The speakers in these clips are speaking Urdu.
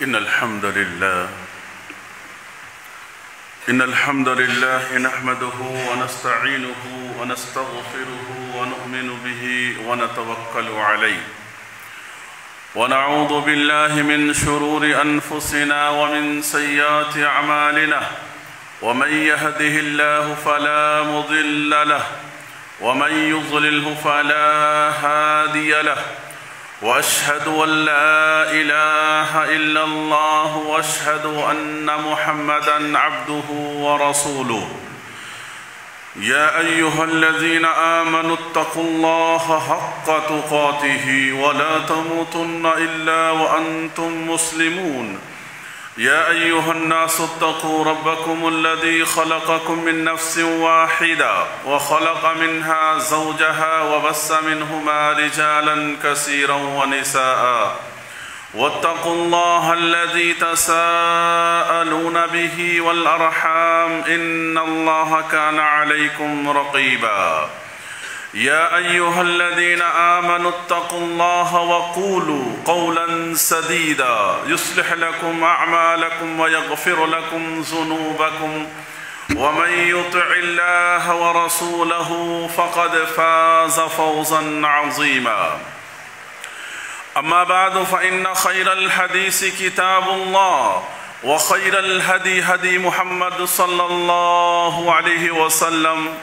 إن الحمد لله نحمده ونستعينه ونستغفره ونؤمن به ونتوكل عليه ونعوذ بالله من شرور أنفسنا ومن سيئات أعمالنا ومن يهده الله فلا مضل له ومن يضلله فلا هادي له وأشهد أن لا إله إلا الله وأشهد أن محمدًا عبده ورسوله يا أيها الذين آمنوا اتقوا الله حق تقاته ولا تموتن إلا وأنتم مسلمون يا أيها الناس اتقوا ربكم الذي خلقكم من نفس واحدة وخلق منها زوجها وبث منهما رجالا كثيرا ونساء واتقوا الله الذي تساءلون به والأرحام إن الله كان عليكم رقيبا يا أيها الذين آمنوا اتقوا الله وقولوا قولا سديدا يصلح لكم أعمالكم ويغفر لكم ذنوبكم ومن يطع الله ورسوله فقد فاز فوزا عظيما أما بعد فإن خير الحديث كتاب الله وخير الهدي هدي محمد صلى الله عليه وسلم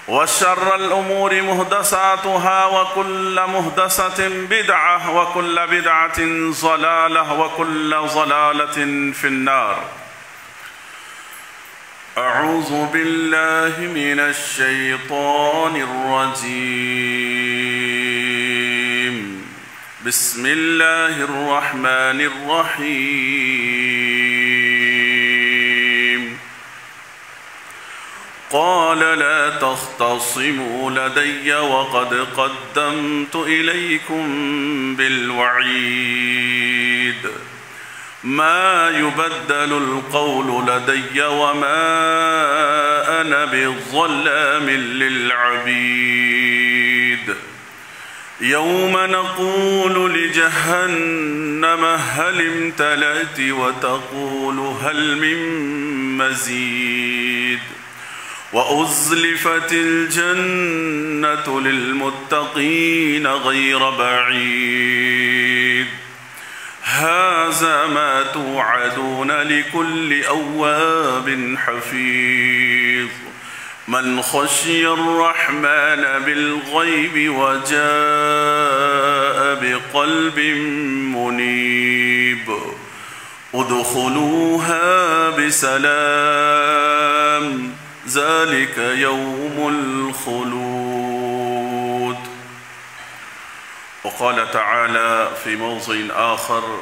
وشر الأمور محدثاتها وكل محدثة بدعة وكل بدعة ضلالة وكل ضلالة في النار أعوذ بالله من الشيطان الرجيم بسم الله الرحمن الرحيم قال لا تختصموا لدي وقد قدمت إليكم بالوعيد ما يبدل القول لدي وما أنا بظلام للعبيد يوم نقول لجهنم هل امتلأت وتقول هل من مزيد وأزلفت الجنة للمتقين غير بعيد هذا ما توعدون لكل أواب حفيظ من خشي الرحمن بالغيب وجاء بقلب منيب ادخلوها بسلام ذلك يوم الخلود وقال تعالى في موضع آخر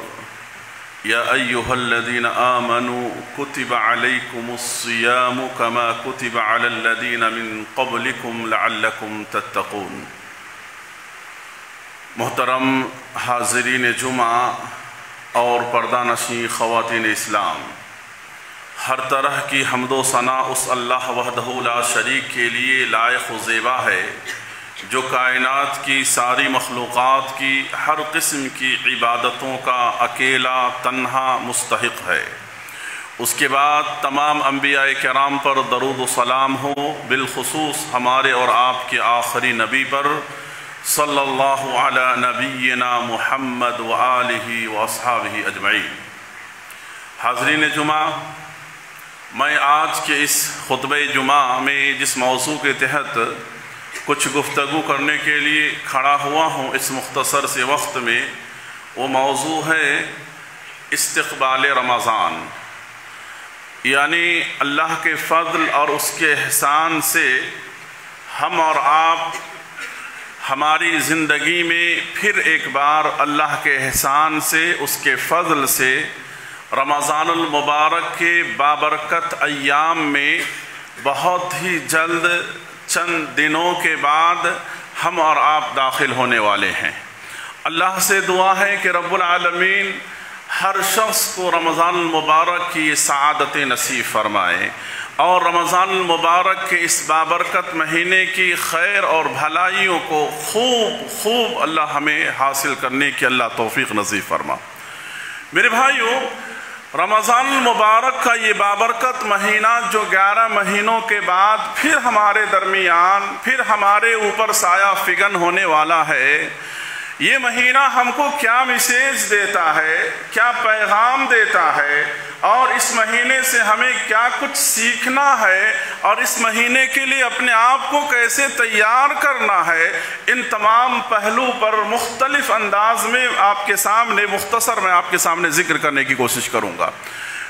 يا أيها الذين آمنوا كتب عليكم الصيام كما كتب على الذين من قبلكم لعلكم تتقون محترم حاضرین جمعہ اور پردہ نشین خواتین اسلام، ہر طرح کی حمد و ثنا اس اللہ وحدہ لا شریک کے لیے لائق و زیبا ہے جو کائنات کی ساری مخلوقات کی ہر قسم کی عبادتوں کا اکیلا تنہا مستحق ہے۔ اس کے بعد تمام انبیاء کرام پر درود و سلام ہو، بالخصوص ہمارے اور آپ کے آخری نبی پر صلی اللہ علی نبینا محمد وآلہ واصحابہ اجمعین۔ حاضرین جمعہ، میں آج کے اس خطبہ جمعہ میں جس موضوع کے تحت کچھ گفتگو کرنے کے لیے کھڑا ہوا ہوں اس مختصر سے وقت میں، وہ موضوع ہے استقبال رمضان، یعنی اللہ کے فضل اور اس کے احسان سے ہم اور آپ ہماری زندگی میں پھر ایک بار اللہ کے احسان سے، اس کے فضل سے رمضان المبارک کے بابرکت ایام میں بہت ہی جلد چند دنوں کے بعد ہم اور آپ داخل ہونے والے ہیں۔ اللہ سے دعا ہے کہ رب العالمین ہر شخص کو رمضان المبارک کی سعادت نصیب فرمائے اور رمضان المبارک کے اس بابرکت مہینے کی خیر اور بھلائیوں کو خوب اللہ ہمیں حاصل کرنے کی اللہ توفیق نصیب فرما۔ میرے بھائیوں، رمضان المبارک کا یہ بابرکت مہینہ جو 11 مہینوں کے بعد پھر ہمارے درمیان پھر ہمارے اوپر سایہ فگن ہونے والا ہے، یہ مہینہ ہم کو کیا میسیج دیتا ہے، کیا پیغام دیتا ہے، اور اس مہینے سے ہمیں کیا کچھ سیکھنا ہے، اور اس مہینے کے لیے اپنے آپ کو کیسے تیار کرنا ہے، ان تمام پہلو پر مختلف انداز میں آپ کے سامنے مختصر میں آپ کے سامنے ذکر کرنے کی کوشش کروں گا۔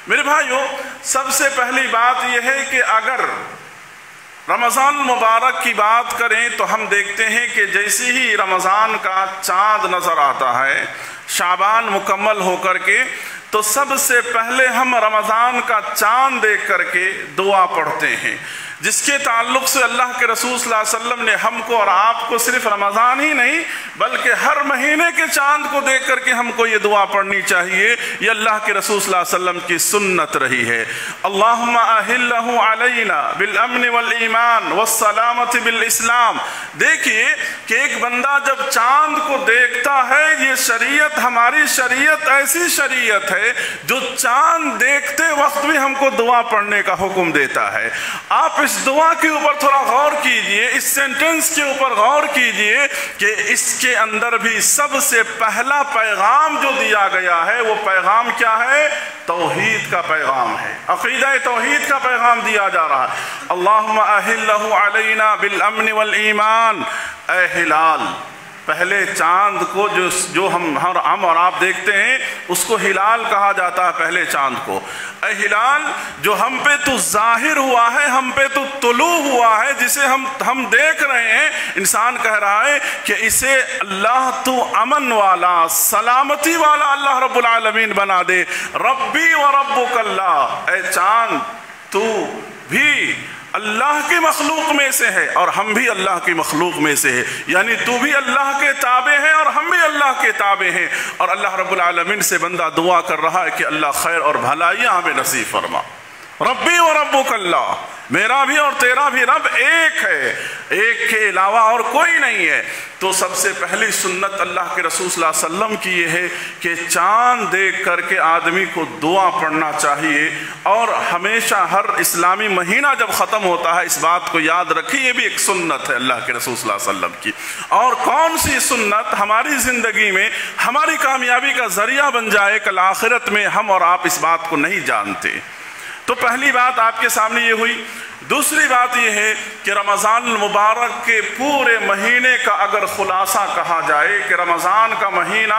میرے بھائیوں، سب سے پہلی بات یہ ہے کہ اگر رمضان المبارک کی بات کریں تو ہم دیکھتے ہیں کہ جیسے ہی رمضان کا چاند نظر آتا ہے شعبان مکمل ہو کر کے، تو سب سے پہلے ہم رمضان کا چاند دیکھ کر کے دعا پڑھتے ہیں، جس کے تعلق سے اللہ کے رسول صلی اللہ علیہ وسلم نے ہم کو اور آپ کو صرف رمضان ہی نہیں بلکہ ہر مہینے کے چاند کو دیکھ کر کے ہم کو یہ دعا پڑھنی چاہیے۔ یہ اللہ کے رسول صلی اللہ علیہ وسلم کی سنت رہی ہے۔ اللہم اہلہ علینا بالامن والایمان والسلامت بالاسلام۔ دیکھیے کہ ایک بندہ جب چاند کو دیکھتا ہے، یہ شریعت ہماری شریعت ایسی شریعت ہے جو چاند دیکھتے وقت بھی ہم کو دعا پڑھنے کا حکم دیتا ہے۔ آپ اس دعا کے اوپر تھوڑا غور کیجئے، اس سینٹنس کے اوپر غور کیجئے کہ اس کے اندر بھی سب سے پہلا پیغام جو دیا گیا ہے وہ پیغام کیا ہے؟ توحید کا پیغام ہے، عقیدہ توحید کا پیغام دیا جا رہا ہے۔ اللہم اہلہ علینا بالامن والایمان۔ اے ہلال، پہلے چاند کو جو ہم اور آپ دیکھتے ہیں اس کو ہلال کہا جاتا ہے، پہلے چاند کو۔ اے ہلال، جو ہم پہ تو ظاہر ہوا ہے، ہم پہ تو طلوع ہوا ہے، جسے ہم دیکھ رہے ہیں، انسان کہہ رہا ہے کہ اسے اللہ تو امن والا سلامتی والا اللہ رب العالمین بنا دے۔ ربی و ربک اللہ، اے چاند تو بھی اللہ کی مخلوق میں سے ہے اور ہم بھی اللہ کی مخلوق میں سے ہے، یعنی تو بھی اللہ کے تابع ہیں اور ہم بھی اللہ کے تابع ہیں۔ اور اللہ رب العالمین سے بندہ دعا کر رہا ہے کہ اللہ خیر اور بھلائیاں ہمیں نصیب فرما۔ ربی و ربک اللہ، میرا بھی اور تیرا بھی رب ایک ہے، ایک کے علاوہ اور کوئی نہیں ہے۔ تو سب سے پہلی سنت اللہ کے رسول صلی اللہ علیہ وسلم کی یہ ہے کہ چاند دیکھ کر کے آدمی کو دعا پڑھنا چاہیے، اور ہمیشہ ہر اسلامی مہینہ جب ختم ہوتا ہے اس بات کو یاد رکھیں، یہ بھی ایک سنت ہے اللہ کے رسول صلی اللہ علیہ وسلم کی۔ اور کون سی سنت ہماری زندگی میں ہماری کامیابی کا ذریعہ بن جائے کل آخرت میں، ہم اور آپ اس بات کو نہیں جانتے۔ تو پہلی بات آپ کے سامنے یہ ہوئی۔ دوسری بات یہ ہے کہ رمضان المبارک کے پورے مہینے کا اگر خلاصہ کہا جائے کہ رمضان کا مہینہ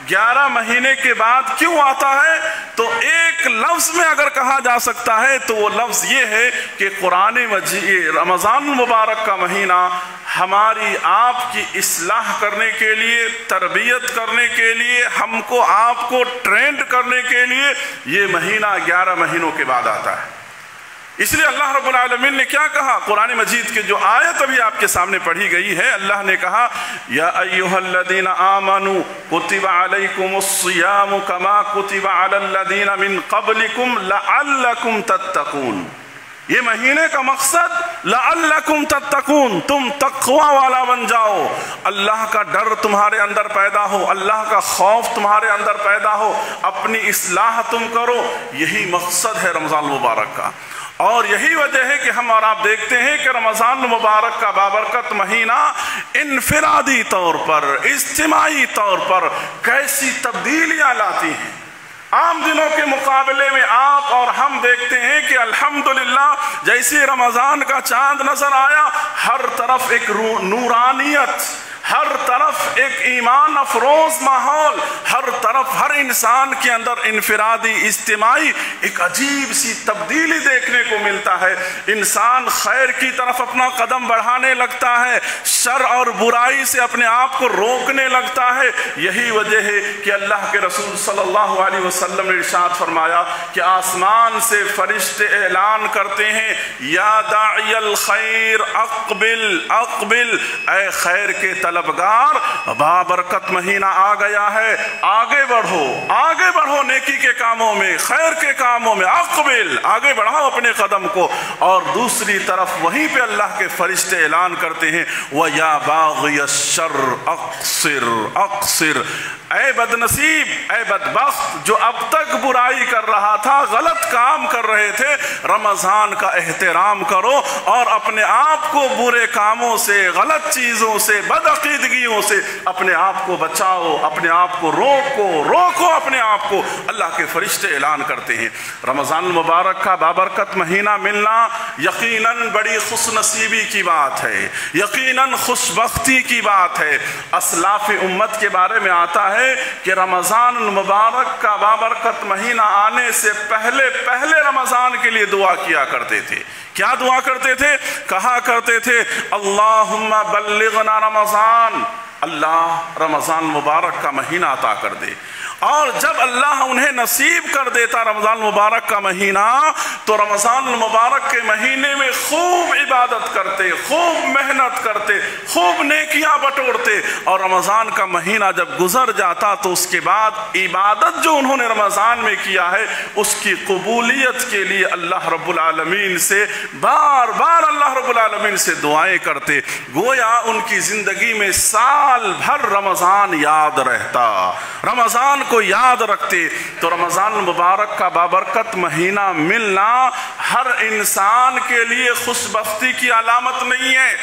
11 مہینے کے بعد کیوں آتا ہے، تو ایک لفظ میں اگر کہا جا سکتا ہے تو وہ لفظ یہ ہے کہ قرآن مجید رمضان المبارک کا مہینہ ہماری آپ کی اصلاح کرنے کے لیے، تربیت کرنے کے لیے، ہم کو آپ کو ٹرینڈ کرنے کے لیے یہ مہینہ 11 مہینوں کے بعد آتا ہے۔ اس لیے اللہ رب العالمین نے کیا کہا؟ قرآن مجید کے جو آیت ابھی آپ کے سامنے پڑھی گئی ہے، اللہ نے کہا یا ایھا الذین آمنوا کتب علیکم الصیام کما کتب علی الذین من قبلکم لعلکم تتقون۔ یہ مہینے کا مقصد لعلکم تتقون، تم تقوی والا بن جاؤ، اللہ کا ڈر تمہارے اندر پیدا ہو، اللہ کا خوف تمہارے اندر پیدا ہو، اپنی اصلاح تم کرو۔ یہی مقصد ہے رمضان المبارک کا، اور یہی وجہ ہے کہ ہم اور آپ دیکھتے ہیں کہ رمضان المبارک کا بابرکت مہینہ انفرادی طور پر، اجتماعی طور پر کیسی تبدیلیاں لاتی ہیں۔ عام دنوں کے مقابلے میں آپ اور ہم دیکھتے ہیں کہ الحمدللہ جیسے رمضان کا چاند نظر آیا، ہر طرف ایک نورانیت، ہر طرف ایک ایمان افروز ماحول، ہر طرف ہر انسان کے اندر انفرادی اجتماعی ایک عجیب سی تبدیلی دیکھنے کو ملتا ہے۔ انسان خیر کی طرف اپنا قدم بڑھانے لگتا ہے، شر اور برائی سے اپنے آپ کو روکنے لگتا ہے۔ یہی وجہ ہے کہ اللہ کے رسول صلی اللہ علیہ وسلم نے ارشاد فرمایا کہ آسمان سے فرشتے اعلان کرتے ہیں یا داعی الخیر اقبل اقبل، اے خیر کے طلبگار، بابرکت مہینہ آ گیا ہے، آگے بڑھو، آگے بڑھو نیکی کے کاموں میں، خیر کے کاموں میں، اقبل، آگے بڑھاؤ اپنے قدم کو۔ اور دوسری طرف وہیں پہ اللہ کے فرشتے اعلان کرتے ہیں وَيَا بَاغِيَ الشَّرِّ أَقْصِرْ أَقْصِرْ، اے بدنصیب، اے بدبخت جو اب تک برائی کر رہا تھا، غلط کام کر رہے تھے، رمضان کا احترام کرو اور اپنے آپ کو برے کاموں سے، غلط چیزوں سے، بدعقیدگیوں سے اپنے آپ کو بچاؤ، اپنے آپ کو روکو اپنے آپ کو۔ اللہ کے فرشتے اعلان کرتے ہیں رمضان المبارک کا بابرکت مہینہ ملنا یقیناً بڑی خوش نصیبی کی بات ہے، یقیناً خوش بختی کی بات ہے۔ اسلاف امت کے بارے میں آتا ہے کہ رمضان المبارک کا بابرکت مہینہ آنے سے پہلے رمضان کے لیے دعا کیا کرتے تھے۔ کیا دعا کرتے تھے؟ کہا کرتے تھے اللہم بلغنا رمضان، اللہ رمضان مبارک کا مہینہ عطا کر دے۔ اور جب اللہ انہیں نصیب کر دیتا رمضان مبارک کا مہینہ، تو رمضان المبارک کے مہینے میں خوب عبادت کرتے، خوب محنت کرتے، خوب نیکیاں بٹورتے، اور رمضان کا مہینہ جب گزر جاتا تو اس کے بعد عبادت جو انہوں نے رمضان میں کیا ہے اس کی قبولیت کے لیے اللہ رب العالمین سے بار بار اللہ رب العالمین سے دعائیں کرتے، گویا ان کی زندگی میں سال بھر رمضان یاد رہتا، رمضان کو یاد رکھتے۔ تو رمضان المبارک کا بابرکت مہینہ ملنا ہر انسان کے لیے خوش بختی کی علامت نہیں ہے۔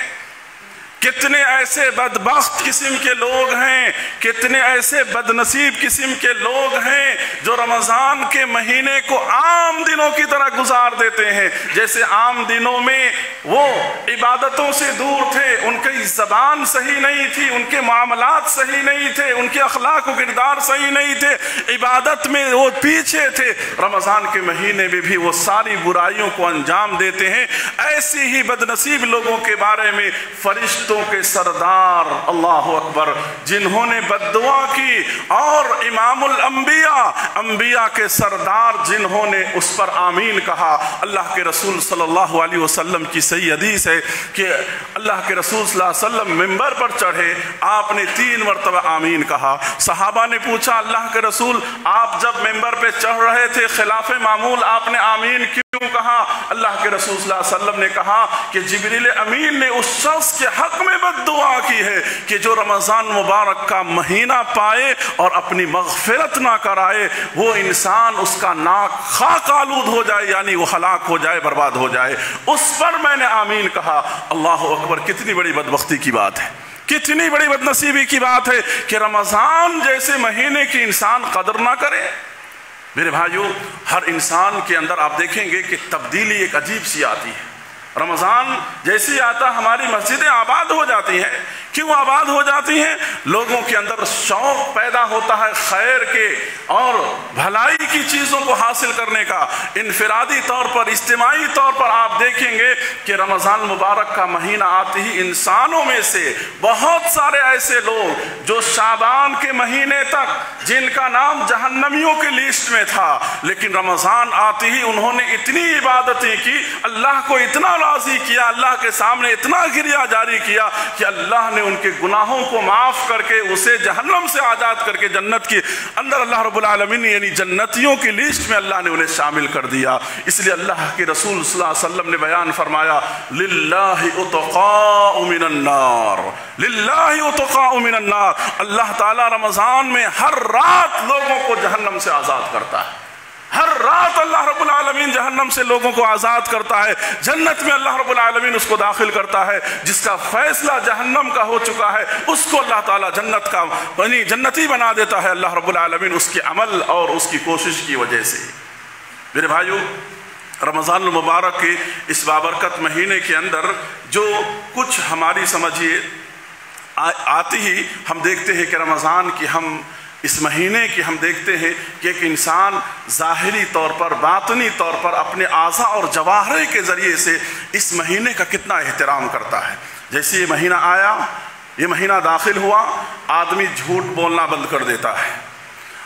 کتنے ایسے بدبخت قسم کے لوگ ہیں، کتنے ایسے بدنصیب قسم کے لوگ ہیں جو رمضان کے مہینے کو عام دنوں کی طرح گزار دیتے ہیں، جیسے عام دنوں میں وہ عبادتوں سے دور تھے، ان کی زبان صحیح نہیں تھی، ان کے معاملات صحیح نہیں تھے، ان کے اخلاق و کردار صحیح نہیں تھے، عبادت میں وہ پیچھے تھے، رمضان کے مہینے میں بھی وہ ساری برائیوں کو انجام دیتے ہیں۔ ایسی ہی بدنصیب لوگوں کے بارے میں فرشتوں کے سردار اللہ اکبر جنہوں نے بددعا کی، اور امام الانبیاء، انبیاء کے سردار جنہوں نے اس پر آمین کہا۔ اللہ کے رسول صلی اللہ علیہ وسلم کی صحیح حدیث ہے کہ اللہ کے رسول صلی اللہ علیہ وسلم منبر پر چڑھے، آپ نے 3 مرتبہ آمین کہا۔ صحابہ نے پوچھا اللہ کے رسول آپ جب منبر پہ چڑھ رہے تھے خلاف معمول آپ نے آمین کیوں کہا؟ اللہ کے رسول صلی اللہ علیہ وسلم نے کہا کہ جبریل امین نے اس شخص کے حق میں بد دعا کی ہے کہ جو رمضان مبارک کا مہینہ پائے اور اپنی مغفرت نہ کرائے، وہ انسان اس کا ناک خاک آلود ہو جائے، یعنی وہ ہلاک ہو جائے، برباد ہو جائے۔ اس پر میں نے آمین کہا۔ اللہ اکبر، کتنی بڑی بدبختی کی بات ہے، کتنی بڑی بدنصیبی کی بات ہے کہ رمضان جیسے مہینے کی انسان قدر نہ کرے۔ میرے بھائیوں، ہر انسان کے اندر آپ دیکھیں گے کہ تبدیلی ایک عجیب سی آتی ہے۔ رمضان جیسی آتا ہماری مسجدیں آباد ہو جاتی ہیں۔ کیوں آباد ہو جاتی ہیں؟ لوگوں کے اندر شوق پیدا ہوتا ہے خیر کے اور بھلائی کی چیزوں کو حاصل کرنے کا۔ انفرادی طور پر، اجتماعی طور پر آپ دیکھیں گے کہ رمضان مبارک کا مہینہ آتے ہی انسانوں میں سے بہت سارے ایسے لوگ جو شعبان کے مہینے تک جن کا نام جہنمیوں کی لسٹ میں تھا، لیکن رمضان آتے ہی انہوں نے اتنی عبادتیں کی، اللہ کو اتنا راضی کیا، اللہ کے سامنے اتنا گریہ جاری کیا کہ اللہ نے ان کے گناہوں کو معاف کر کے اسے جہنم سے آزاد کر کے جنت کے اندر اللہ رب العالمین یعنی جنتیوں کی لسٹ میں اللہ نے انہیں شامل کر دیا۔ اس لیے اللہ کے رسول صلی اللہ علیہ وسلم نے بیان فرمایا للہ اتقاء من النار، للہ اتقاء من النار، اللہ تعالی رمضان میں ہر رات لوگوں کو جہنم سے آزاد کرتا ہے۔ ہر رات اللہ رب العالمین جہنم سے لوگوں کو آزاد کرتا ہے، جنت میں اللہ رب العالمین اس کو داخل کرتا ہے۔ جس کا فیصلہ جہنم کا ہو چکا ہے اس کو اللہ تعالیٰ جنت کا یعنی جنتی بنا دیتا ہے اللہ رب العالمین اس کے عمل اور اس کی کوشش کی وجہ سے۔ میرے بھائیو، رمضان المبارک کے اس بابرکت مہینے کے اندر جو کچھ ہماری سمجھیے آتی ہی ہم دیکھتے ہیں کہ رمضان کی اس مہینے کی ہم دیکھتے ہیں کہ ایک انسان ظاہری طور پر، باطنی طور پر اپنے اعضاء اور جواہر کے ذریعے سے اس مہینے کا کتنا احترام کرتا ہے۔ جیسے یہ مہینہ آیا، یہ مہینہ داخل ہوا، آدمی جھوٹ بولنا بند کر دیتا ہے،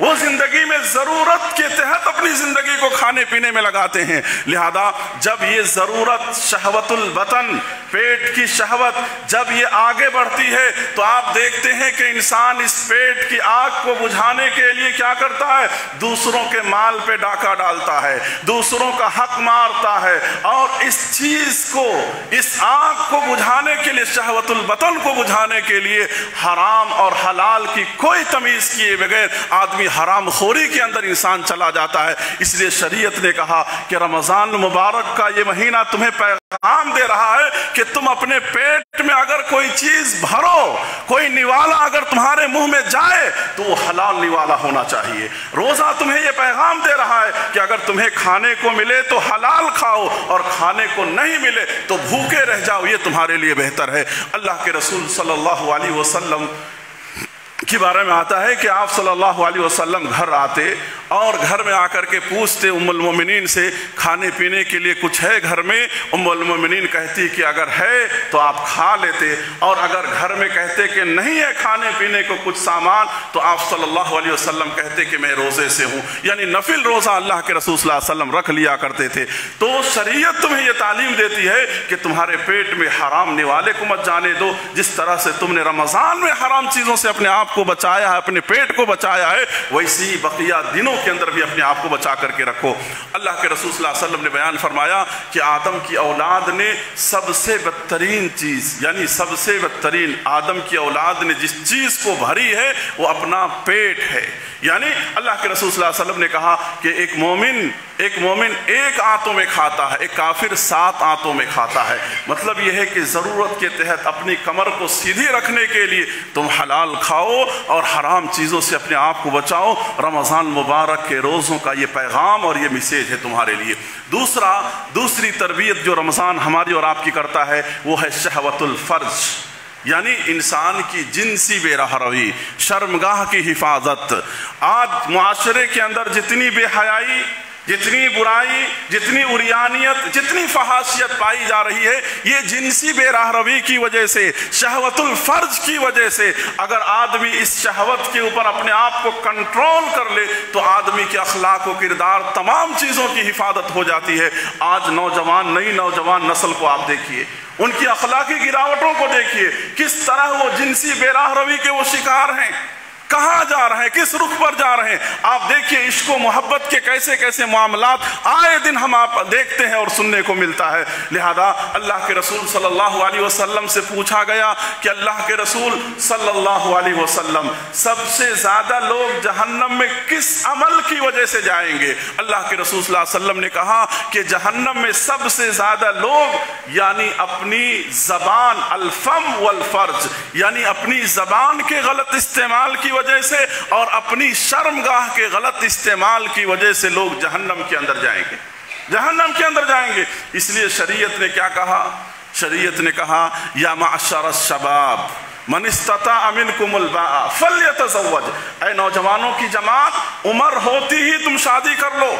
وہ زندگی میں ضرورت کے تحت اپنی زندگی کو کھانے پینے میں لگاتے ہیں۔ لہذا جب یہ ضرورت شہوت البطن، پیٹ کی شہوت جب یہ آگے بڑھتی ہے تو آپ دیکھتے ہیں کہ انسان اس پیٹ کی آگ کو بجھانے کے لیے کیا کرتا ہے؟ دوسروں کے مال پہ ڈاکہ ڈالتا ہے، دوسروں کا حق مارتا ہے، اور اس چیز کو، اس آگ کو بجھانے کے لیے، شہوت البطن کو بجھانے کے لیے حرام اور حلال کی کوئی تمیز کیے بغیر آدمی حرام خوری کے اندر انسان چلا جاتا ہے۔ اس لیے شریعت نے کہا کہ رمضان مبارک کا یہ مہینہ تمہیں پیغام دے رہا ہے کہ تم اپنے پیٹ میں اگر کوئی چیز بھرو، کوئی نوالا اگر تمہارے منہ میں جائے تو وہ حلال نوالا ہونا چاہیے۔ روزہ تمہیں یہ پیغام دے رہا ہے کہ اگر تمہیں کھانے کو ملے تو حلال کھاؤ، اور کھانے کو نہیں ملے تو بھوکے رہ جاؤ، یہ تمہارے لیے بہتر ہے۔ اللہ کے رسول صلی اللہ علیہ وسلم کے بارے میں آتا ہے کہ آپ صلی اللہ علیہ وسلم گھر آتے اور گھر میں آ کر کے پوچھتے ام المومنین سے کھانے پینے کے لیے کچھ ہے گھر میں؟ ام المومنین کہتی کہ اگر ہے تو آپ کھا لیتے، اور اگر گھر میں کہتے کہ نہیں ہے کھانے پینے کو کچھ سامان تو آپ صلی اللہ علیہ وسلم کہتے کہ میں روزے سے ہوں، یعنی نفل روزہ اللہ کے رسول صلی اللہ علیہ وسلم رکھ لیا کرتے تھے۔ تو شریعت تمہیں یہ تعلیم دیتی ہے کہ تمہارے پیٹ میں حرام نوالے کو مت جانے دو، جس طرح سے تم نے رمضان میں حرام چیزوں سے اپنے آپ کو بچایا ہے، اپنے پیٹ کو بچایا ہے، ویسی ہی بقیہ دنوں کے اندر بھی اپنے آپ کو بچا کر کے رکھو۔ اللہ کے رسول صلی اللہ علیہ وسلم نے بیان فرمایا کہ آدم کی اولاد نے سب سے بدترین چیز، یعنی سب سے بدترین آدم کی اولاد نے جس چیز کو بھری ہے وہ اپنا پیٹ ہے۔ یعنی اللہ کے رسول صلی اللہ علیہ وسلم نے کہا کہ ایک مومن ایک آنتوں میں کھاتا ہے، ایک کافر 7 آنتوں میں کھاتا ہے۔ مطلب یہ ہے کہ ضرورت کے تحت اپنی کمر کو سیدھی رکھنے کے لیے تم حلال کھاؤ اور حرام چیزوں سے اپنے آپ کو بچاؤ۔ رمضان مبارک کے روزوں کا یہ پیغام اور یہ میسیج ہے تمہارے لیے۔ دوسری تربیت جو رمضان ہماری اور آپ کی کرتا ہے وہ ہے شہوت الفرج، یعنی انسان کی جنسی بے راہ روی، شرمگاہ کی حفاظت۔ آج معاشرے کے اندر جتنی بے حیائی، جتنی برائی، جتنی عریانیت، جتنی فحاشیت پائی جا رہی ہے، یہ جنسی بے راہ روی کی وجہ سے، شہوت الفرج کی وجہ سے۔ اگر آدمی اس شہوت کے اوپر اپنے آپ کو کنٹرول کر لے تو آدمی کے اخلاق و کردار، تمام چیزوں کی حفاظت ہو جاتی ہے۔ آج نئی نوجوان نسل کو آپ دیکھیے، ان کی اخلاقی گراوٹوں کو دیکھیے، کس طرح وہ جنسی بے راہ روی کے وہ شکار ہیں، کہاں جا رہے ہیں، کس رخ پر جا رہے ہیں۔ آپ دیکھیے عشق و محبت کے کیسے کیسے معاملات آئے دن ہم آپ دیکھتے ہیں اور سننے کو ملتا ہے۔ لہذا اللہ کے رسول صلی اللہ علیہ وسلم سے پوچھا گیا کہ اللہ کے رسول صلی اللہ علیہ وسلم، سب سے زیادہ لوگ جہنم میں کس عمل کی وجہ سے جائیں گے؟ اللہ کے رسول صلی اللہ علیہ وسلم نے کہا کہ جہنم میں سب سے زیادہ لوگ یعنی اپنی زبان، الفم والفرج، یعنی اپنی زبان کے غلط استعمال کی وجہ سے اور اپنی شرمگاہ کے غلط استعمال کی وجہ سے لوگ جہنم کے اندر جائیں گے، جہنم کے اندر جائیں گے۔ اس لیے شریعت نے کیا کہا؟ شریعت نے کہا یا معشر الشباب من استطاع منکم الباء فلیتزوج، اے نوجوانوں کی جماعت، عمر ہوتی ہی تم شادی کر لو۔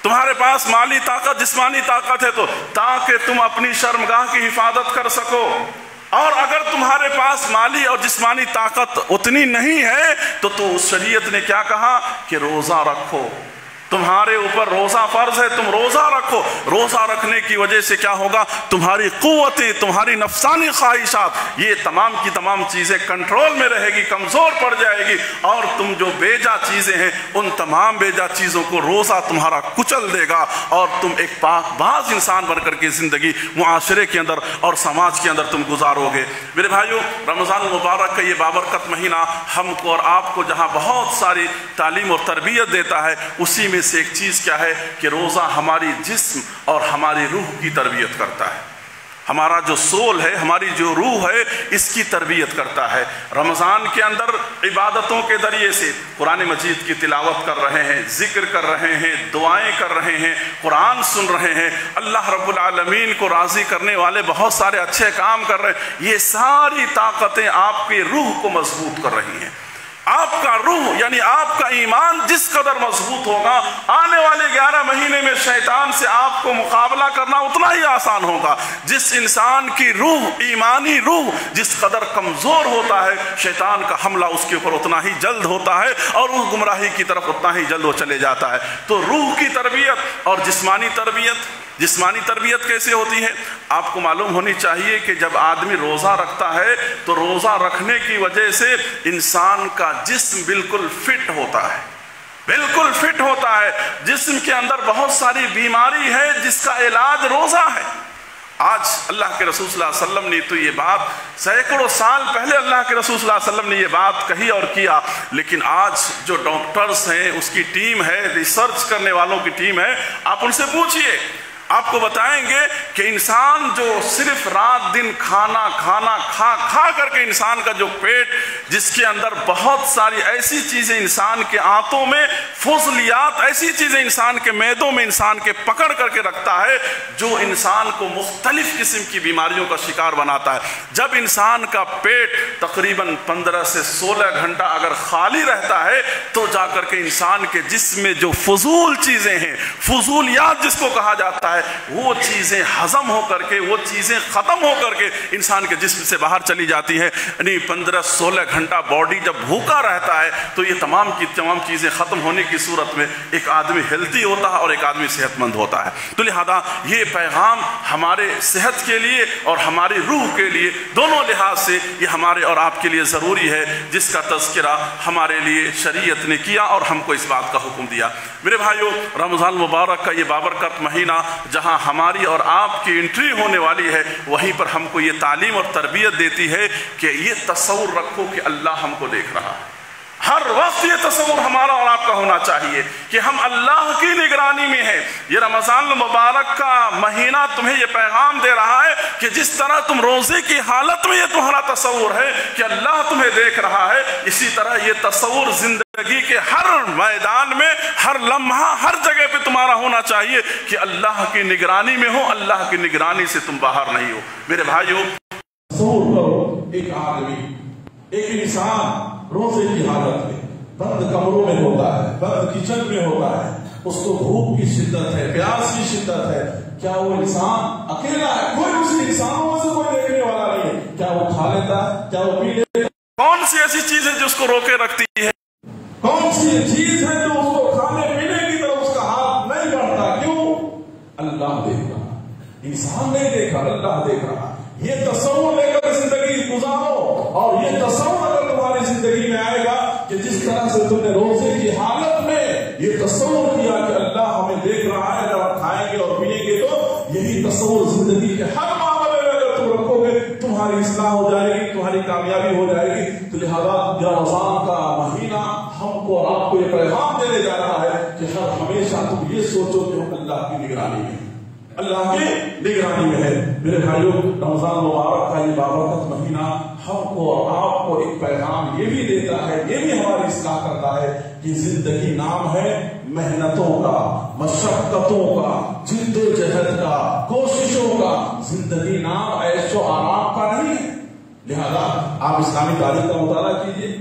تمہارے پاس مالی طاقت، جسمانی طاقت ہے تو تاکہ تم اپنی شرمگاہ کی حفاظت کر سکو، اور اگر تمہارے پاس مالی اور جسمانی طاقت اتنی نہیں ہے تو شریعت نے کیا کہا کہ روزہ رکھو، تمہارے اوپر روزہ فرض ہے، تم روزہ رکھو۔ روزہ رکھنے کی وجہ سے کیا ہوگا؟ تمہاری قوتیں، تمہاری نفسانی خواہشات، یہ تمام کی تمام چیزیں کنٹرول میں رہے گی، کمزور پڑ جائے گی، اور تم جو بیجا چیزیں ہیں ان تمام بیجا چیزوں کو روزہ تمہارا کچل دے گا، اور تم ایک پاک باز انسان بن کر کے زندگی معاشرے کے اندر اور سماج کے اندر تم گزارو گے۔ میرے بھائیو، رمضان المبارک کا یہ بابرکت مہینہ ہم کو اور آپ کو جہاں بہت ساری تعلیم اور تربیت دیتا ہے، اسی میں سے ایک چیز کیا ہے کہ روزہ ہماری جسم اور ہماری روح کی تربیت کرتا ہے۔ ہمارا جو سول ہے، ہماری جو روح ہے، اس کی تربیت کرتا ہے۔ رمضان کے اندر عبادتوں کے ذریعے سے قرآن مجید کی تلاوت کر رہے ہیں، ذکر کر رہے ہیں، دعائیں کر رہے ہیں، قرآن سن رہے ہیں، اللہ رب العالمین کو راضی کرنے والے بہت سارے اچھے کام کر رہے ہیں، یہ ساری طاقتیں آپ کی روح کو مضبوط کر رہی ہیں، آپ کا روح یعنی آپ کا ایمان جس قدر مضبوط ہوگا، آنے والے 11 مہینے میں شیطان سے آپ کو مقابلہ کرنا اتنا ہی آسان ہوگا۔ جس انسان کی روح، ایمانی روح جس قدر کمزور ہوتا ہے، شیطان کا حملہ اس کے اوپر اتنا ہی جلد ہوتا ہے اور اس گمراہی کی طرف اتنا ہی جلد وہ چلے جاتا ہے۔ تو روح کی تربیت اور جسمانی تربیت کیسے ہوتی ہے؟ آپ کو معلوم ہونی چاہیے کہ جب آدمی روزہ رکھتا ہے تو روزہ رکھنے کی وجہ سے انسان کا جسم بالکل فٹ ہوتا ہے، بالکل فٹ ہوتا ہے۔ جسم کے اندر بہت ساری بیماری ہے جس کا علاج روزہ ہے۔ آج اللہ کے رسول صلی اللہ علیہ وسلم نے تو یہ بات سینکڑوں سال پہلے اللہ کے رسول صلی اللہ علیہ وسلم نے یہ بات کہی اور کیا، لیکن آج جو ڈاکٹرز ہیں، اس کی ٹیم ہے، ریسرچ کرنے والوں کی ٹیم ہے، آپ ان سے پوچھئے، آپ کو بتائیں گے کہ انسان جو صرف رات دن کھانا کھا کر کے انسان کا جو پیٹ، جس کے اندر بہت ساری ایسی چیزیں انسان کے آنتوں میں، فضلیات ایسی چیزیں انسان کے معدوں میں انسان کے پکڑ کر کے رکھتا ہے جو انسان کو مختلف قسم کی بیماریوں کا شکار بناتا ہے۔ جب انسان کا پیٹ تقریباً 15 سے 16 گھنٹہ اگر خالی رہتا ہے تو جا کر کے انسان کے جسم میں جو فضول چیزیں ہیں، فضولیات جس کو کہا جاتا ہے، وہ چیزیں ہضم ہو کر کے، وہ چیزیں ختم ہو کر کے انسان کے جسم سے باہر چلی جاتی ہیں۔ یعنی 15-16 گھنٹہ باڈی جب بھوکا رہتا ہے تو یہ تمام کی تمام چیزیں ختم ہونے کی صورت میں ایک آدمی ہیلتھی ہوتا ہے اور ایک آدمی صحت مند ہوتا ہے۔ تو لہذا یہ پیغام ہمارے صحت کے لیے اور ہماری روح کے لیے، دونوں لحاظ سے یہ ہمارے اور آپ کے لیے ضروری ہے، جس کا تذکرہ ہمارے لیے شریعت نے کیا اور ہم کو اس بات کا حکم دیا۔ میرے بھائیو، رمضان مبارک کا یہ بابرکت مہینہ جہاں ہماری اور آپ کی انٹری ہونے والی ہے، وہیں پر ہم کو یہ تعلیم اور تربیت دیتی ہے کہ یہ تصور رکھو کہ اللہ ہم کو دیکھ رہا ہے۔ ہر وقت یہ تصور ہمارا اور آپ کا ہونا چاہیے کہ ہم اللہ کی نگرانی میں ہیں۔ یہ رمضان المبارک کا مہینہ تمہیں یہ پیغام دے رہا ہے کہ جس طرح تم روزے کی حالت میں یہ تمہارا تصور ہے کہ اللہ تمہیں دیکھ رہا ہے، اسی طرح یہ تصور زندگی کے ہر میدان میں، ہر لمحہ، ہر جگہ پہ تمہارا ہونا چاہیے کہ اللہ کی نگرانی میں ہو، اللہ کی نگرانی سے تم باہر نہیں ہو۔ میرے بھائیو، تصور کرو ایک آدمی، ایک انسان روزے کی حالت میں بند کمروں میں ہوتا ہے، بند کچن میں ہوتا ہے، اس کو بھوک کی شدت ہے، پیاس کی شدت ہے، کیا وہ انسان اکیلا ہے؟ کوئی اسی انسانوں سے کوئی دیکھنے والا نہیں ہے؟ کیا وہ کھا لیتا ہے؟ کیا وہ پی لیتا ہے؟ کون سی ایسی چیز ہے جو اس کو روکے رکھتی ہے؟ کون سی چیز ہے جو اس کو کھانے پینے کی طرف اس کا ہاتھ نہیں بڑھتا؟ کیوں؟ اللہ دیکھ رہا، انسان نہیں دیکھ رہا، اللہ دیکھ رہا۔ یہ تصور لے کر زندگی گزارو، اور یہ تصور اگر تمہاری زندگی میں آئے گا کہ جس طرح سے تم نے روزے کی حالت میں یہ تصور کیا کہ اللہ ہمیں دیکھ رہا ہے، اگر ہم کھائیں گے اور پیئیں گے تو یہی تصور زندگی کے ہر معاملے میں اگر تم رکھو گے، تمہاری اصلاح ہو جائے گی، تمہاری کامیابی ہو جائے گی۔ تو لہذا رمضان کا مہینہ ہم کو اور آپ کو یہ پیغام دینے جا رہا ہے کہ ہر ہمیشہ تم یہ سوچو کہ ہم اللہ کی نگرانی میں، اللہ کی نگرانی میں ہے۔ میرے بھائیوں، رمضان مبارک کا یہ بابرکت مہینہ ہم کو اور آپ کو ایک پیغام یہ بھی دیتا ہے، یہ بھی ہماری اصلاح کرتا ہے کہ زندگی نام ہے محنتوں کا، مشقتوں کا، جد و جہد کا، کوششوں کا۔ زندگی نام عیش و آرام کا نہیں ہے۔ لہذا آپ اسلامی تاریخ کا مطالعہ کیجیے،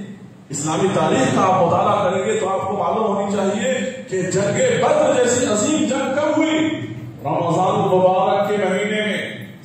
اسلامی تاریخ کا آپ مطالعہ کریں گے تو آپ کو معلوم ہونی چاہیے کہ جنگ بدر جیسی عظیم جنگ کب ہوئی؟ رمضان المبارک کے مہینے میں۔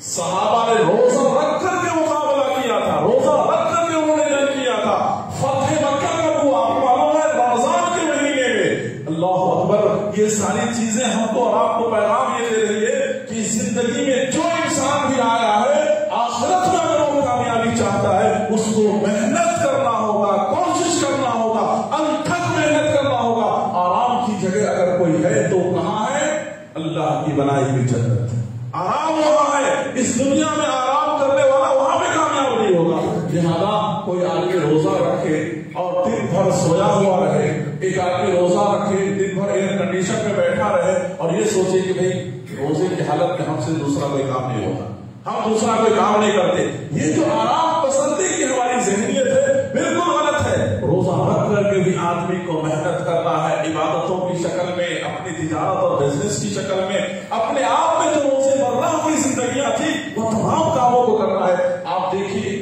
صحابہ نے روزہ رکھ کر کے مقابلہ کیا تھا، روزہ رکھ کر کے انہوں نے جنگ کیا تھا۔ فتح مکہ کب ہوا؟ آپ کو معلوم ہے رمضان کے مہینے میں۔ اللہ اکبر! یہ ساری چیزیں ہم کو اور آپ کو پیغام یہ دے رہی ہے کہ زندگی میں جو انسان بھی آیا ہے، آخرت میں اگر وہ کامیابی چاہتا ہے، اس کو محنت کرنا ہوگا، کوشش کرنا ہوگا، انتھک محنت کرنا ہوگا۔ آرام کی جگہ اگر کوئی ہے تو کہاں ہے؟ اللہ کی بنائی ہوئی جنت۔ آرام وہاں ہے، اس دنیا میں آرام کرنے والا وہاں پہ کامیاب نہیں ہوگا۔ لہذا کوئی آدمی روزہ رکھے اور دن بھر سویا ہوا رہے، ایک آدمی روزہ رکھے دن بھر ایئر کنڈیشن میں بیٹھا رہے اور یہ سوچے کہ بھئی روزے کی حالت میں ہم سے دوسرا کوئی کام نہیں ہوتا، ہم دوسرا کوئی کام نہیں کرتے، یہ جو آرام پسندی کی ہماری ذہنیت ہے بالکل غلط ہے۔ روزہ رکھ کر کے بھی آدمی کو محنت کرنا ہے، عبادتوں کی شکل میں، اپنی تجارت اور بزنس کی شکل میں، اپنے آپ میں جو روزے مرہ ہوئی زندگیاں تھی وہ تمام کاموں کو کرنا ہے۔ آپ دیکھیے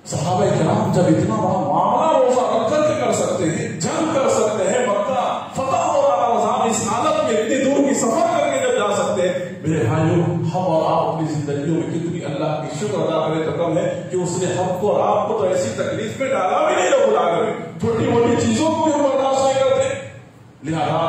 صحابہ کرام جب اتنا بڑا معاملہ روزہ رکھ کر سفر کر کے جب جا سکتے ہیں، میرے بھائیوں ہم اور آپ اپنی زندگیوں میں کتنی اللہ کی شکر ادا کریں تو کم ہے کہ اس نے ہم کو اور آپ کو تو ایسی تکلیف میں ڈالا بھی نہیں رب العالمین، چھوٹی موٹی چیزوں کو بھی ہم برداشت نہیں کرتے. لہذا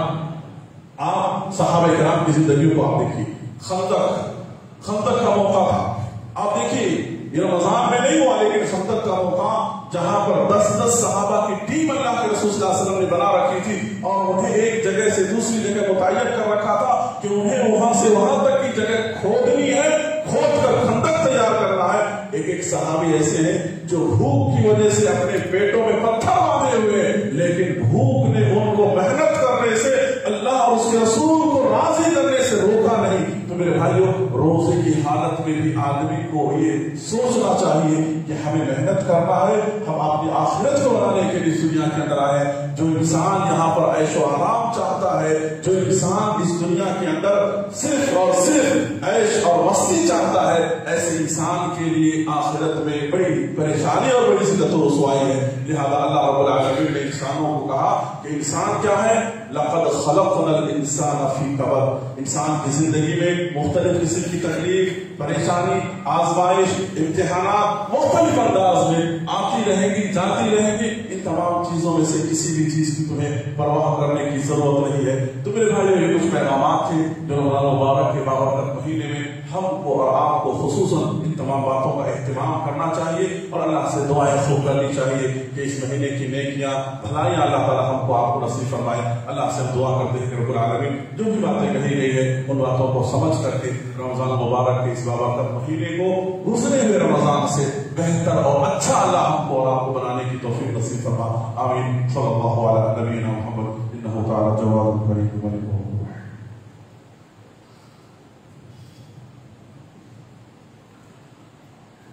آپ صحابہ کرام کی زندگیوں کو آپ دیکھیے، خندق کا موقع تھا، آپ دیکھیے یہ رمضان میں نہیں ہوا لیکن خندق کا موقع جہاں پر 10 صحابہ کی ٹیم اللہ کے رسول صلی اللہ علیہ وسلم نے بنا رکھی تھی اور انہیں ایک جگہ سے دوسری جگہ متعین کر رکھا تھا کہ انہیں وہاں سے وہاں تک کی جگہ کھودنی ہے، کھود کر خندق تیار کرنا ہے. ایک صحابی ایسے ہیں جو بھوک کی وجہ سے اپنے پیٹوں میں پتھر باندھے ہوئے، لیکن بھوک نے ان کو محنت کرنے سے، اللہ اور اس کے رسول کو راضی کرنے سے روکا نہیں. تو میرے بھائیوں روزے کی حالت میں بھی آدمی کو یہ سوچنا چاہیے کہ ہمیں محنت کرنا ہے، ہم اپنی آخرت کو بنانے کے لیے اس دنیا کے اندر آئے ہیں. جو انسان یہاں پر عیش و آرام چاہتا ہے، جو انسان اس دنیا کے اندر صرف اور صرف عیش اور مستی چاہتا ہے، ایسے انسان کے لیے آخرت میں بڑی پریشانی اور بڑی ذلت و رسوائی ہے. لہذا اللہ رب العالمین نے انسانوں کو کہا کہ انسان کیا ہے، لقد خلقنا الانسان فی کبد. انسان کی زندگی میں مختلف قسم کی تکلیف، پریشانی، آزمائش، امتحانات مختلف انداز میں آتی رہیں گی، جاتی رہیں گی. ان تمام چیزوں میں سے کسی بھی چیز کی تمہیں پرواہ کرنے کی ضرورت نہیں ہے. تو میرے بھائیوں یہ کچھ پیغامات تھے جو رمضان مبارک کے بابرکت مہینے میں ہم کو اور آپ کو خصوصاً ان تمام باتوں کا اہتمام کرنا چاہیے اور اللہ سے دعائیں خوب کرنی چاہیے کہ اس مہینے کی نیکیاں بھلائیاں اللہ تعالیٰ ہم کو آپ کو نصیب فرمائے. اللہ سے دعا کرتے ہیں کہ رب العالمین جو بھی باتیں کہی گئی ہے ان باتوں کو سمجھ کر کے رمضان مبارک کے اس بابرکت مہینے کو گزرے ہوئے رمضان سے بہتر اور اچھا اللہ ہم کو اور آپ کو بنانے کی توفیق نصیب فرما. آمین. صلی اللہ علیہ نبینا محمد انہ تعالی جواد کریم ملک.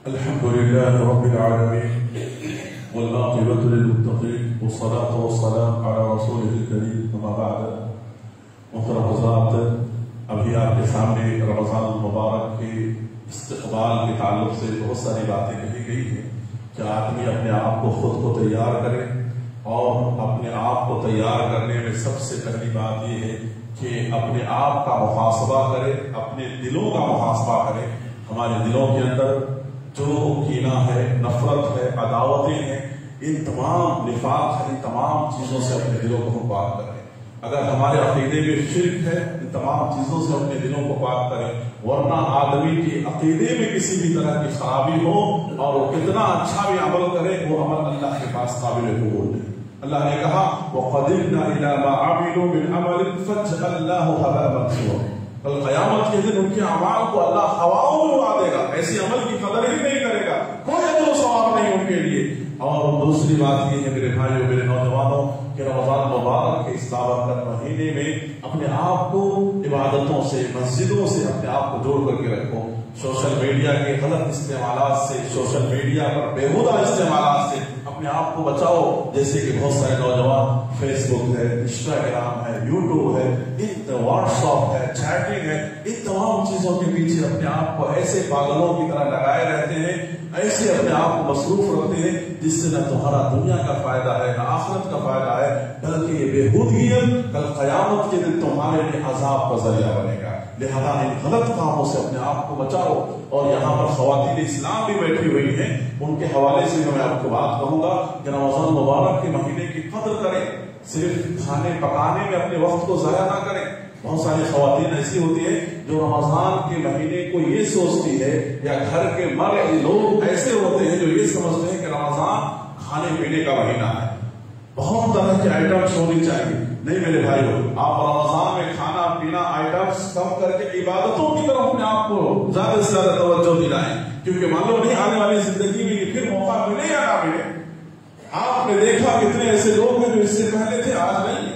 الحمد لله رب العالمين والعاقبة للمتقين والصلاة والسلام على رسوله الكريم. أما بعد. محترم حضرات، ابھی آپ کے سامنے رمضان المبارک کے استقبال کے تعلق سے بہت ساری باتیں کہی گئی ہیں کہ آدمی اپنے آپ کو خود کو تیار کرے، اور اپنے آپ کو تیار کرنے میں سب سے پہلی بات یہ ہے کہ اپنے آپ کا محاسبہ کرے، اپنے دلوں کا محاسبہ کرے. ہمارے دلوں کے اندر جو کینہ ہے، نفرت ہے، عداوتیں ہیں، ان تمام نفاق ہے، ان تمام چیزوں سے اپنے دلوں کو ہم پاک کریں. اگر ہمارے عقیدے میں شرک ہے، ان تمام چیزوں سے اپنے دلوں کو پاک کریں. ورنہ آدمی کے عقیدے میں کسی بھی طرح کی خرابی ہو اور وہ کتنا اچھا بھی عمل کرے، وہ عمل اللہ کے پاس قابل قبول نہیں. اللہ نے کہا وَقَدِمْنَا إِلَى مَا عَمِلُوا مِنْ عَمَلٍ فَجْعَلْنَاهُ هَبَاءً مَنثُورًا. کل قیامت کے دن ان کے اعمال کو اللہ ہواؤں میں اڑا دے گا، ایسی عمل کی قدر ہی نہیں کرے گا، کوئی اجر و ثواب نہیں ان کے لیے. اور دوسری بات یہ ہے میرے بھائیوں، میرے نوجوانوں، کہ رمضان مبارک کے اس بابرکت مہینے میں اپنے آپ کو عبادتوں سے، مسجدوں سے اپنے آپ کو جوڑ کر کے رکھو. سوشل میڈیا کے غلط استعمالات سے، سوشل میڈیا پر بیہودہ استعمالات سے اپنے آپ کو بچاؤ. جیسے کہ بہت سارے نوجوان فیس بک ہے، انسٹاگرام ہے، یوٹیوب ہے، واٹس ایپ ہے، چیٹنگ ہے، ان تمام چیزوں کے پیچھے اپنے آپ کو ایسے پاگلوں کی طرح لگائے رہتے ہیں، ایسے اپنے آپ کو مصروف رکھتے ہیں جس سے نہ تمہارا دنیا کا فائدہ ہے، نہ آخرت کا فائدہ ہے، بلکہ یہ بےہودگی ہے، کل قیامت کے دن تمہارے لیے عذاب کا ذریعہ بنے گا. لہذا ان غلط کاموں سے اپنے آپ کو بچاؤ. اور یہاں پر خواتین اسلام بھی بیٹھی ہوئی ہیں، ان کے حوالے سے میں آپ کو بات کہوں گا کہ رمضان مبارک کے مہینے کی قدر کریں، صرف کھانے پکانے میں اپنے وقت کو ضائع نہ کریں. بہت ساری خواتین ایسی ہوتی ہے جو رمضان کے مہینے کو یہ سوچتی ہے، یا گھر کے مرد لوگ ایسے ہوتے ہیں جو یہ سمجھتے ہیں کہ رمضان کھانے پینے کا مہینہ ہے، بہت طرح کے آئٹمس ہونی چاہیے. نہیں میرے بھائیو، آپ رمضان میں کھانا پینا آئٹمس کم کر کے عبادتوں کی طرف اپنے آپ کو زیادہ سے زیادہ توجہ دلائیں، کیونکہ معلوم نہیں آنے والی زندگی میں یہ پھر موقع ملے یا نہ ملے. آپ نے دیکھا کتنے ایسے لوگ ہیں جو اس سے پہلے تھے، آج نہیں.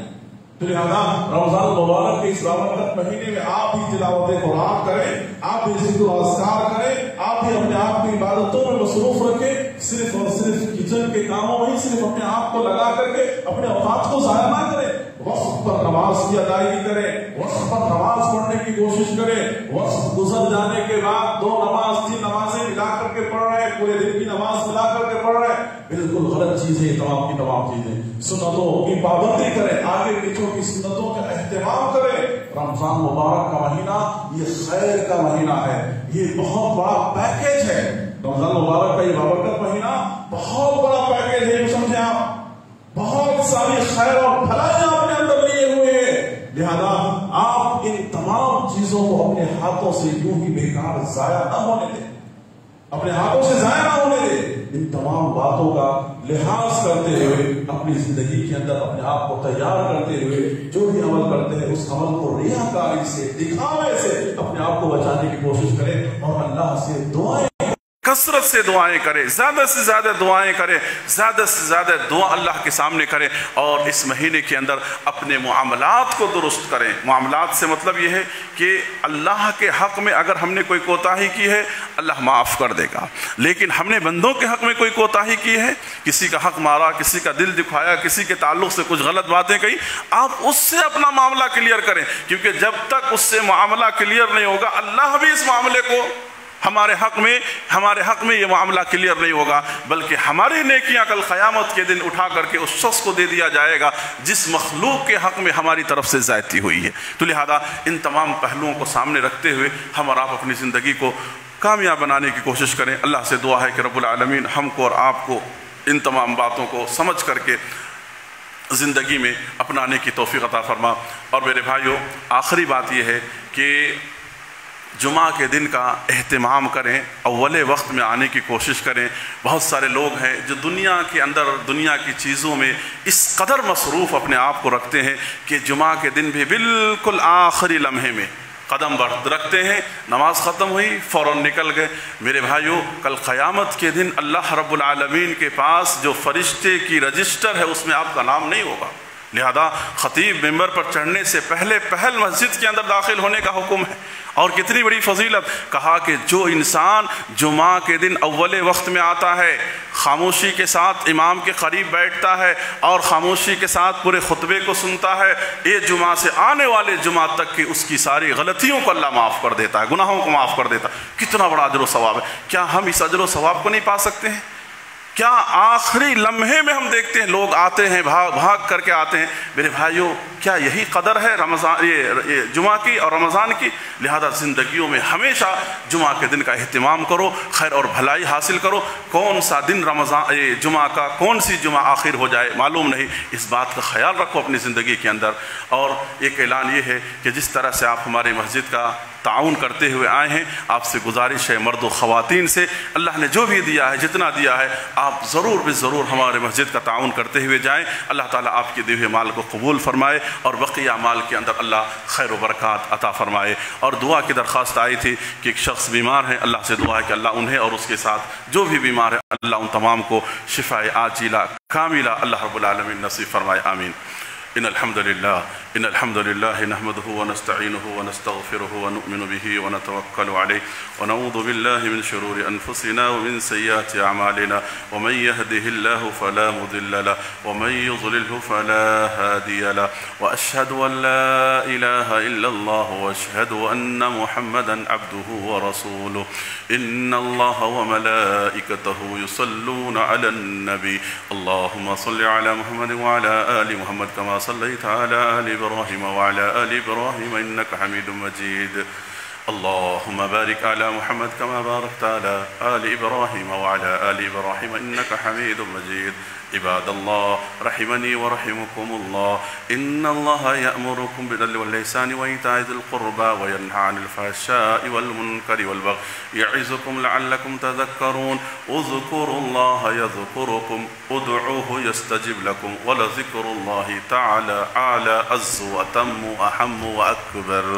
تو لہٰذا رمضان مبارک کے اس بابرکت مہینے میں آپ بھی تلاوت قرآن کریں، آپ بھی ذکر و اذکار کریں، آپ بھی اپنے آپ کی عبادتوں میں مصروف رکھیں. صرف اور صرف کچن کے کاموں میں ہی صرف اپنے آپ کو لگا کر کے اپنے اوقات کو ضائع نہ کریں. وقت پر نماز کی ادائیگی کریں، وقت پر نماز پڑھنے کی کوشش کریں. وقت گزر جانے کے بعد 2 نماز 3 نمازیں ملا کر کے پڑھ رہے ہیں، پورے دن کی نماز ملا کر کے پڑھ رہے ہیں، بالکل غلط چیز ہے. تمام کی تمام چیزیں، سنتوں کی پابندی کریں، آگے پیچھے کی سنتوں کا اہتمام کریں. رمضان مبارک کا مہینہ یہ خیر کا مہینہ ہے، یہ بہت بڑا پیکیج ہے۔ رمضان مبارک کا یہ بابرکت مہینہ بہت بڑا پیکیج ہے، سمجھیں آپ، بہت ساری خیر اور بھلائیاں اپنے اندر لیے ہوئے ہیں، لہذا آپ ان تمام چیزوں کو اپنے ہاتھوں سے یوں ہی بیکار ضائع نہ ہونے دیں، اپنے ہاتھوں سے ضائع نہ ہونے دیں۔ ان تمام باتوں کا لحاظ کرتے ہوئے اپنی زندگی کے اندر اپنے آپ کو تیار کرتے ہوئے جو بھی عمل کرتے ہیں اس عمل کو ریاکاری سے، دکھاوے سے اپنے آپ کو بچانے کی کوشش کریں، اور اللہ سے دعائیں کثرت سے دعائیں کرے، زیادہ سے زیادہ دعائیں کرے، زیادہ سے زیادہ دعا اللہ کے سامنے کرے، اور اس مہینے کے اندر اپنے معاملات کو درست کریں۔ معاملات سے مطلب یہ ہے کہ اللہ کے حق میں اگر ہم نے کوئی کوتاہی کی ہے اللہ معاف کر دے گا، لیکن ہم نے بندوں کے حق میں کوئی کوتاہی کی ہے، کسی کا حق مارا، کسی کا دل دکھایا، کسی کے تعلق سے کچھ غلط باتیں کہی، آپ اس سے اپنا معاملہ کلیئر کریں، کیونکہ جب تک اس سے معاملہ کلیئر نہیں ہوگا اللہ بھی اس معاملے کو ہمارے حق میں یہ معاملہ کلیئر نہیں ہوگا، بلکہ ہماری نیکیاں کل قیامت کے دن اٹھا کر کے اس شخص کو دے دیا جائے گا جس مخلوق کے حق میں ہماری طرف سے زیادتی ہوئی ہے۔ تو لہذا ان تمام پہلوؤں کو سامنے رکھتے ہوئے ہم اور آپ اپنی زندگی کو کامیاب بنانے کی کوشش کریں۔ اللہ سے دعا ہے کہ رب العالمین ہم کو اور آپ کو ان تمام باتوں کو سمجھ کر کے زندگی میں اپنانے کی توفیق عطا فرما۔ اور میرے بھائیوں، آخری بات یہ ہے کہ جمعہ کے دن کا اہتمام کریں، اول وقت میں آنے کی کوشش کریں۔ بہت سارے لوگ ہیں جو دنیا کے اندر دنیا کی چیزوں میں اس قدر مصروف اپنے آپ کو رکھتے ہیں کہ جمعہ کے دن بھی بالکل آخری لمحے میں قدم رکھتے ہیں، نماز ختم ہوئی فوراً نکل گئے۔ میرے بھائیوں، کل قیامت کے دن اللہ رب العالمین کے پاس جو فرشتے کی رجسٹر ہے اس میں آپ کا نام نہیں ہوگا، لہذا خطیب ممبر پر چڑھنے سے پہل مسجد کے اندر داخل ہونے کا حکم ہے۔ اور کتنی بڑی فضیلت، کہا کہ جو انسان جمعہ کے دن اول وقت میں آتا ہے، خاموشی کے ساتھ امام کے قریب بیٹھتا ہے اور خاموشی کے ساتھ پورے خطبے کو سنتا ہے، یہ جمعہ سے آنے والے جمعہ تک کی اس کی ساری غلطیوں کو اللہ معاف کر دیتا ہے، گناہوں کو معاف کر دیتا ہے۔ کتنا بڑا اجر و ثواب ہے! کیا ہم اس اجر و ثواب کو نہیں پا سکتے ہیں؟ کیا آخری لمحے میں ہم دیکھتے ہیں لوگ آتے ہیں، بھاگ کر کے آتے ہیں؟ میرے بھائیوں، کیا یہی قدر ہے یہ جمعہ کی اور رمضان کی؟ لہذا زندگیوں میں ہمیشہ جمعہ کے دن کا اہتمام کرو، خیر اور بھلائی حاصل کرو۔ کون سا دن جمعہ کا کون سی جمعہ آخر ہو جائے معلوم نہیں، اس بات کا خیال رکھو اپنی زندگی کے اندر۔ اور ایک اعلان یہ ہے کہ جس طرح سے آپ ہماری مسجد کا تعاون کرتے ہوئے آئے ہیں، آپ سے گزارش ہے مرد و خواتین سے، اللہ نے جو بھی دیا ہے، جتنا دیا ہے، آپ ضرور ہمارے مسجد کا تعاون کرتے ہوئے جائیں۔ اللہ تعالیٰ آپ کے دیے ہوئے مال کو قبول فرمائے اور بقیہ مال کے اندر اللہ خیر و برکات عطا فرمائے۔ اور دعا کی درخواست آئی تھی کہ ایک شخص بیمار ہے، اللہ سے دعا ہے کہ اللہ انہیں اور اس کے ساتھ جو بھی بیمار ہے اللہ ان تمام کو شفاء عاجلہ کاملہ اللہ رب العالمین نصیب فرمائے، آمین۔ إن الحمد لله نحمده ونستعينه ونستغفره ونؤمن به ونتوكل عليه ونعوذ بالله من شرور أنفسنا ومن سيئات أعمالنا ومن يهده الله فلا مضل له ومن يضلله فلا هادي له وأشهد أن لا إله إلا الله وأشهد أن محمدا عبده ورسوله إن الله وملائكته يصلون على النبي اللهم صل على محمد وعلى آل محمد كما صليت على آل إبراهيم وعلى آل إبراهيم إنك حميد مجيد اللهم بارك على محمد كما باركت على آل إبراهيم وعلى آل إبراهيم إنك حميد مجيد عباد الله رحمني ورحمكم الله إن الله يأمركم بالعدل والإحسان وإيتاء ذي القربى وينهى عن الفحشاء والمنكر والبغي يعظكم لعلكم تذكرون اذكروا الله يذكركم ادعوه يستجب لكم ولذكر الله تعالى أعلى أعز وأتم وأحم وأكبر